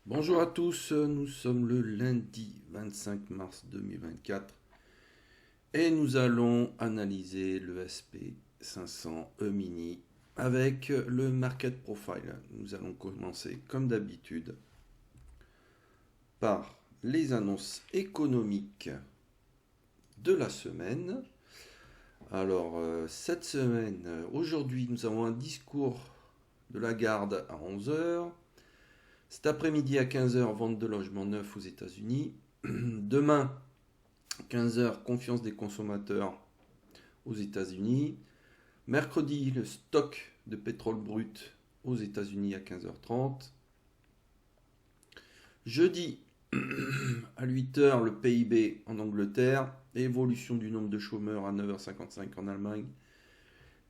Bonjour à tous, nous sommes le lundi 25 mars 2024 et nous allons analyser le SP500 E-mini avec le Market Profile. Nous allons commencer comme d'habitude par les annonces économiques de la semaine. Alors cette semaine, aujourd'hui nous avons un discours de Lagarde à 11 heures. Cet après-midi à 15 heures, vente de logements neufs aux États-Unis. Demain, 15 heures, confiance des consommateurs aux États-Unis. Mercredi, le stock de pétrole brut aux États-Unis à 15h30. Jeudi, à 8 heures, le PIB en Angleterre. Évolution du nombre de chômeurs à 9h55 en Allemagne.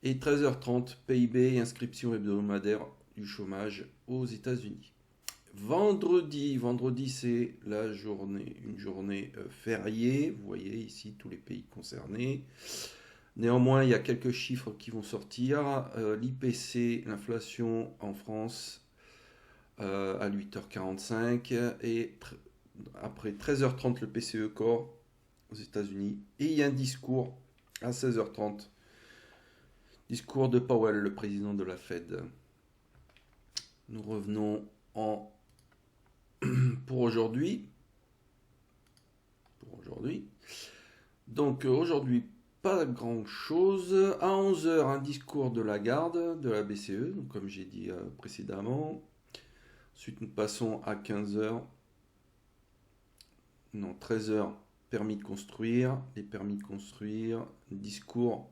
Et 13h30, PIB et inscription hebdomadaire du chômage aux États-Unis. Vendredi c'est la journée, une journée fériée. Vous voyez ici tous les pays concernés. Néanmoins, il y a quelques chiffres qui vont sortir. L'IPC, l'inflation en France à 8h45 et après 13h30 le PCE Core aux États-Unis. Et il y a un discours à 16h30. Discours de Powell, le président de la Fed. Nous revenons pour aujourd'hui. Donc aujourd'hui, pas grand chose. À 11 heures, un discours de Lagarde, de la BCE, donc comme j'ai dit précédemment. Ensuite, nous passons à 15 heures. Non, 13 heures, permis de construire. Les permis de construire, discours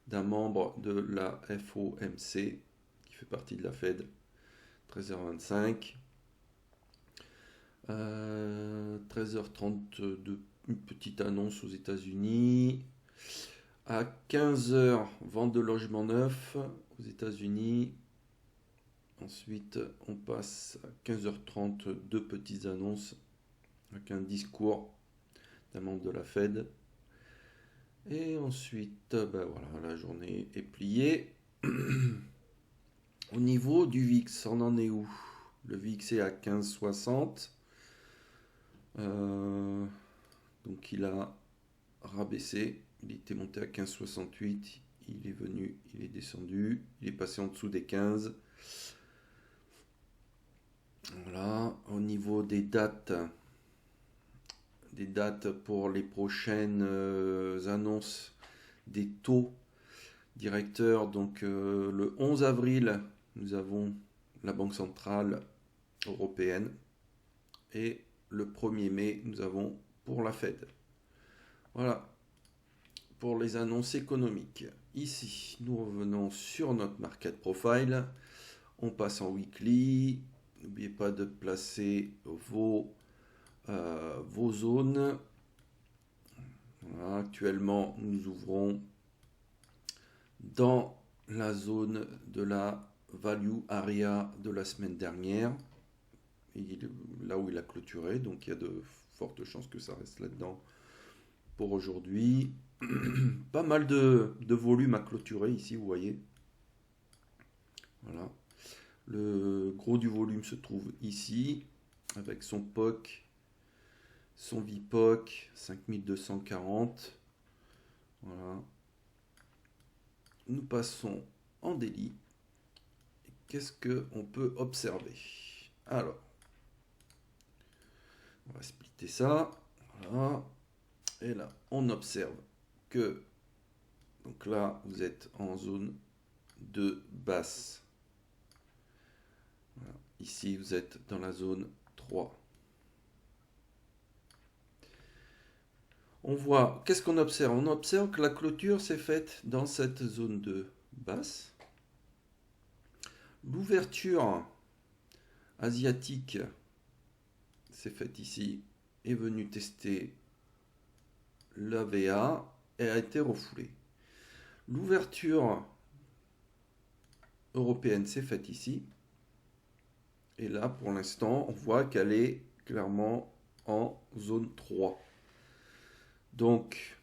d'un membre de la FOMC, qui fait partie de la Fed, 13h25. 13h30 de une petite annonce aux États-Unis. À 15h, vente de logements neufs aux États-Unis. Ensuite, on passe à 15h30, deux petites annonces avec un discours d'un membre de la Fed. Et ensuite, ben voilà, la journée est pliée. Au niveau du VIX, on en est où? Le VIX est à 15,60. Donc il a rabaissé, il était monté à 15,68, il est venu, il est descendu, il est passé en dessous des 15. Voilà, au niveau des dates pour les prochaines annonces des taux directeurs, donc le 11 avril, nous avons la Banque Centrale Européenne et le 1er mai, nous avons pour la Fed. Voilà pour les annonces économiques. Ici, nous revenons sur notre market profile. On passe en weekly. N'oubliez pas de placer vos zones. Voilà, actuellement, nous ouvrons dans la zone de la value area de la semaine dernière. Là où il a clôturé, donc il y a de fortes chances que ça reste là-dedans pour aujourd'hui. Pas mal de volume à clôturer ici, vous voyez. Voilà. Le gros du volume se trouve ici, avec son POC, son VPOC, 5240. Voilà. Nous passons en daily. Qu'est-ce qu'on peut observer? Alors, on va splitter ça. Voilà. Et là, on observe que, donc là, vous êtes en zone de basse. Voilà. Ici, vous êtes dans la zone 3. On voit, qu'est-ce qu'on observe? On observe que la clôture s'est faite dans cette zone de basse. L'ouverture asiatique s'est faite ici, est venue tester l'AVA et a été refoulée. L'ouverture européenne s'est faite ici. Et là, pour l'instant, on voit qu'elle est clairement en zone 3. Donc,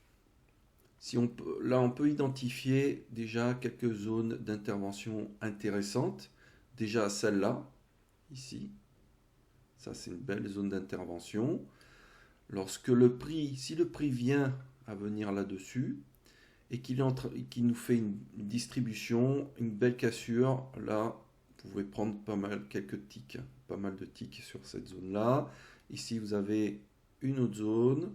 si on peut, là, on peut identifier déjà quelques zones d'intervention intéressantes. Déjà celle-là, ici. Ça, c'est une belle zone d'intervention. Lorsque le prix, si le prix vient à venir là-dessus et qu'il nous fait une distribution, une belle cassure, là, vous pouvez prendre pas mal, quelques ticks, pas mal de ticks sur cette zone-là. Ici, vous avez une autre zone.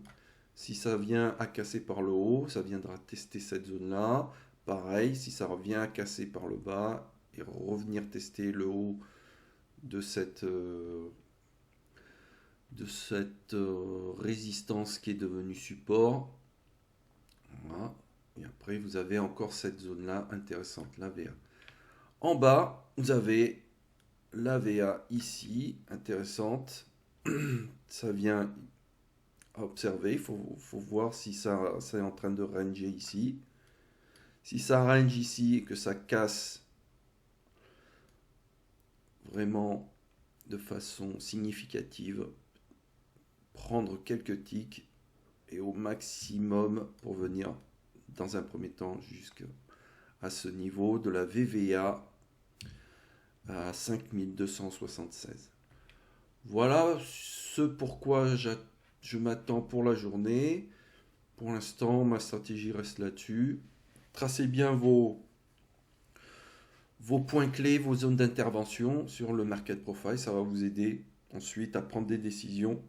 Si ça vient à casser par le haut, ça viendra tester cette zone-là. Pareil, si ça revient à casser par le bas et revenir tester le haut de cette résistance qui est devenue support. Voilà. Et après, vous avez encore cette zone-là intéressante, la VA. En bas, vous avez la VA ici, intéressante. Ça vient à observer. Il faut voir si ça est en train de ranger ici. Si ça range ici et que ça casse vraiment de façon significative, prendre quelques ticks et au maximum pour venir dans un premier temps jusqu'à ce niveau de la VVA à 5276. Voilà ce pourquoi je m'attends pour la journée. Pour l'instant, ma stratégie reste là-dessus. Tracez bien vos points clés, vos zones d'intervention sur le market profile. Ça va vous aider ensuite à prendre des décisions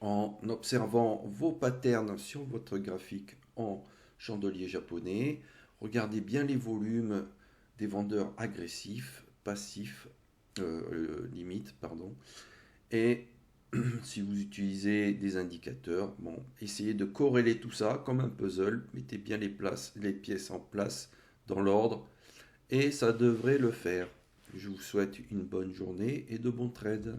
en observant vos patterns sur votre graphique en chandelier japonais. Regardez bien les volumes des vendeurs agressifs, passifs, limite, pardon. Et si vous utilisez des indicateurs, bon, essayez de corréler tout ça comme un puzzle. Mettez bien les pièces en place dans l'ordre et ça devrait le faire. Je vous souhaite une bonne journée et de bons trades.